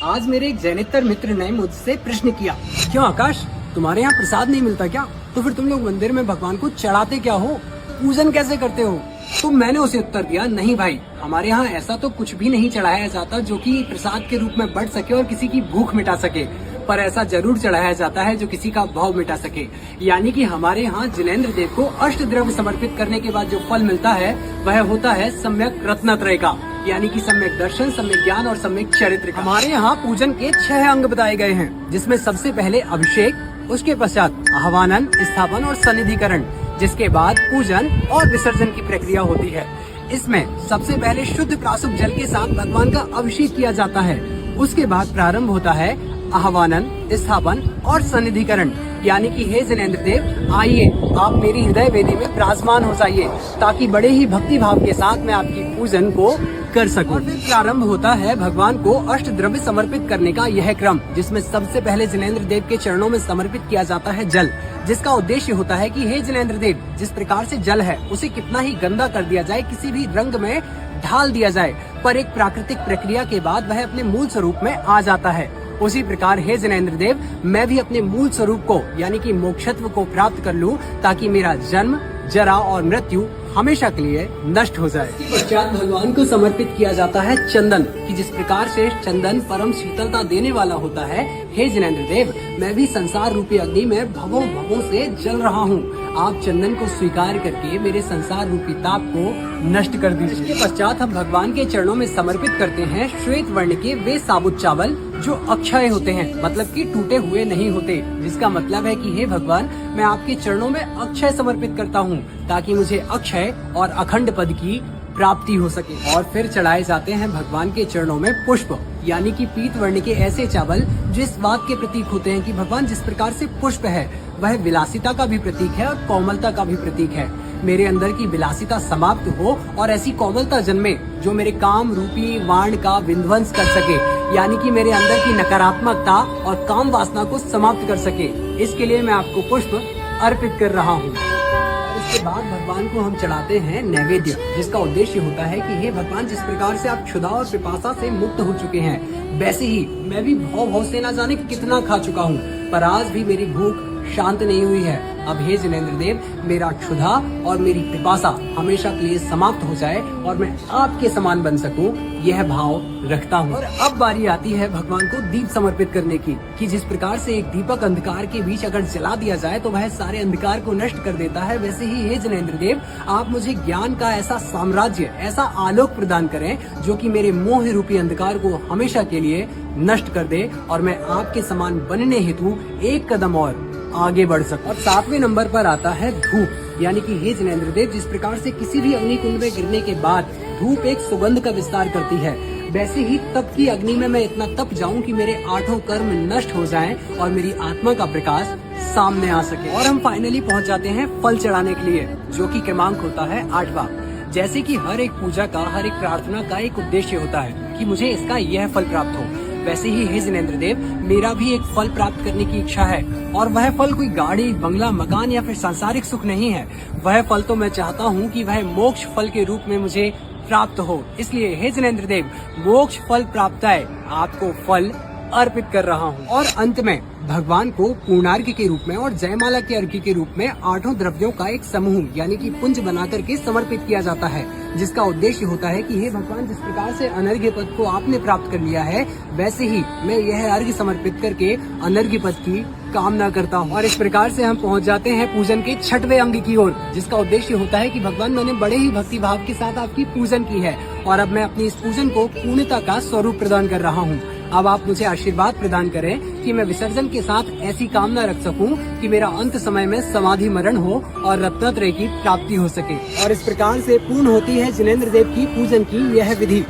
आज मेरे एक जैनेतर मित्र ने मुझसे प्रश्न किया, क्यों आकाश, तुम्हारे यहाँ प्रसाद नहीं मिलता क्या? तो फिर तुम लोग मंदिर में भगवान को चढ़ाते क्या हो, पूजन कैसे करते हो? तो मैंने उसे उत्तर दिया, नहीं भाई, हमारे यहाँ ऐसा तो कुछ भी नहीं चढ़ाया जाता जो कि प्रसाद के रूप में बढ़ सके और किसी की भूख मिटा सके, पर ऐसा जरूर चढ़ाया जाता है जो किसी का भाव मिटा सके। यानी कि हमारे यहाँ जिनेंद्र देव को अष्ट द्रव्य समर्पित करने के बाद जो फल मिलता है वह होता है सम्यक रत्नत्रय का, यानी कि सम्यक दर्शन, सम्यक ज्ञान और सम्यक चरित्र का। हमारे यहाँ पूजन के 6 अंग बताए गए हैं, जिसमें सबसे पहले अभिषेक, उसके पश्चात आह्वानन, स्थापन और सन्निधिकरण, जिसके बाद पूजन और विसर्जन की प्रक्रिया होती है। इसमें सबसे पहले शुद्ध प्रासुक जल के साथ भगवान का अभिषेक किया जाता है। उसके बाद प्रारंभ होता है आह्वानन, स्थापन और सन्निधिकरण, यानी कि हे जिनेंद्र देव, आइए आप मेरी हृदय वेदी में विराजमान हो जाइए, ताकि बड़े ही भक्ति भाव के साथ मैं आपकी पूजन को कर सकूं। और फिर प्रारंभ होता है भगवान को अष्ट द्रव्य समर्पित करने का यह क्रम, जिसमें सबसे पहले जिनेंद्र देव के चरणों में समर्पित किया जाता है जल, जिसका उद्देश्य होता है कि हे जिनेंद्र देव, जिस प्रकार से जल है उसे कितना ही गंदा कर दिया जाए, किसी भी रंग में ढाल दिया जाए, पर एक प्राकृतिक प्रक्रिया के बाद वह अपने मूल स्वरूप में आ जाता है। उसी प्रकार हे जिनेंद्र देव, मैं भी अपने मूल स्वरूप को यानी कि मोक्षत्व को प्राप्त कर लूं, ताकि मेरा जन्म, जरा और मृत्यु हमेशा के लिए नष्ट हो जाए। पश्चात भगवान को समर्पित किया जाता है चंदन, कि जिस प्रकार से चंदन परम शीतलता देने वाला होता है, हे जिनेंद्र देव, मैं भी संसार रूपी अग्नि में भवों भवों से जल रहा हूँ। आप चंदन को स्वीकार करके मेरे संसार रूपी ताप को नष्ट कर दीजिए। इसके पश्चात हम भगवान के चरणों में समर्पित करते हैं श्वेत वर्ण के वे साबुत चावल जो अक्षय होते हैं, मतलब कि टूटे हुए नहीं होते, जिसका मतलब है कि हे भगवान, मैं आपके चरणों में अक्षय समर्पित करता हूँ, ताकि मुझे अक्षय और अखंड पद की प्राप्ति हो सके। और फिर चढ़ाए जाते हैं भगवान के चरणों में पुष्प, यानी कि पीत वर्ण के ऐसे चावल जो इस बात के प्रतीक होते हैं कि भगवान जिस प्रकार से पुष्प है वह विलासिता का भी प्रतीक है और कोमलता का भी प्रतीक है। मेरे अंदर की विलासिता समाप्त हो और ऐसी कोमलता जन्मे जो मेरे काम रूपी वाण का विध्वंस कर सके, यानी कि मेरे अंदर की नकारात्मकता और काम वासना को समाप्त कर सके। इसके लिए मैं आपको पुष्प अर्पित कर रहा हूँ। इसके बाद भगवान को हम चढ़ाते हैं नैवेद्य, जिसका उद्देश्य होता है कि हे भगवान, जिस प्रकार से आप क्षुधा और पिपासा से मुक्त हो चुके हैं, वैसे ही मैं भी भव से न जाने कितना खा चुका हूँ, पर आज भी मेरी भूख शांत नहीं हुई है। अब हे जिनेंद्र देव, मेरा क्षुधा और मेरी पिपासा हमेशा के लिए समाप्त हो जाए और मैं आपके समान बन सकूं, यह भाव रखता हूं। और अब बारी आती है भगवान को दीप समर्पित करने की, कि जिस प्रकार से एक दीपक अंधकार के बीच अगर जला दिया जाए तो वह सारे अंधकार को नष्ट कर देता है, वैसे ही हे जिनेंद्र देव, आप मुझे ज्ञान का ऐसा साम्राज्य, ऐसा आलोक प्रदान करें जो कि मेरे मोह रूपी अंधकार को हमेशा के लिए नष्ट कर दे और मैं आपके समान बनने हेतु एक कदम और आगे बढ़ सकूं। और 7वें नंबर पर आता है धूप, यानी कि हे जिनेंद्र देव, जिस प्रकार से किसी भी अग्निकुंड में गिरने के बाद धूप एक सुगंध का विस्तार करती है, वैसे ही तप की अग्नि में मैं इतना तप जाऊं कि मेरे 8 कर्म नष्ट हो जाएं और मेरी आत्मा का प्रकाश सामने आ सके। और हम फाइनली पहुंच जाते हैं फल चढ़ाने के लिए, जो कि क्रमांक होता है 8वां। जैसे कि हर एक पूजा का, हर एक प्रार्थना का एक उद्देश्य होता है कि मुझे इसका यह फल प्राप्त हो, वैसे ही हे जिनेंद्र देव, मेरा भी एक फल प्राप्त करने की इच्छा है, और वह फल कोई गाड़ी, बंगला, मकान या फिर सांसारिक सुख नहीं है। वह फल तो मैं चाहता हूँ कि वह मोक्ष फल के रूप में मुझे प्राप्त हो। इसलिए हे जिनेंद्र देव, मोक्ष फल प्राप्त है, आपको फल अर्पित कर रहा हूँ। और अंत में भगवान को पूर्णार्घ्य के रूप में और जयमाला के अर्घ्य के रूप में 8 द्रव्यों का एक समूह, यानी कि पुंज बना करके समर्पित किया जाता है, जिसका उद्देश्य होता है कि हे भगवान, जिस प्रकार से अनर्घ्य पद को आपने प्राप्त कर लिया है, वैसे ही मैं यह अर्घ्य समर्पित करके अनर्घ्य पद की कामना करता हूँ। और इस प्रकार से हम पहुँच जाते हैं पूजन के 6वें अंग की ओर, जिसका उद्देश्य होता है कि भगवान, मैंने बड़े ही भक्ति भाव के साथ आपकी पूजन की है और अब मैं अपनी इस पूजन को पूर्णता का स्वरूप प्रदान कर रहा हूँ। अब आप मुझे आशीर्वाद प्रदान करें कि मैं विसर्जन के साथ ऐसी कामना रख सकूं कि मेरा अंत समय में समाधि मरण हो और रत्नत्रय की प्राप्ति हो सके। और इस प्रकार से पूर्ण होती है जिनेंद्र देव की पूजन की यह विधि।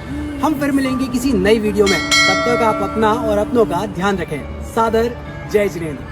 हम फिर मिलेंगे किसी नई वीडियो में, तब तक आप अपना और अपनों का ध्यान रखें। सादर जय जिनेंद्र।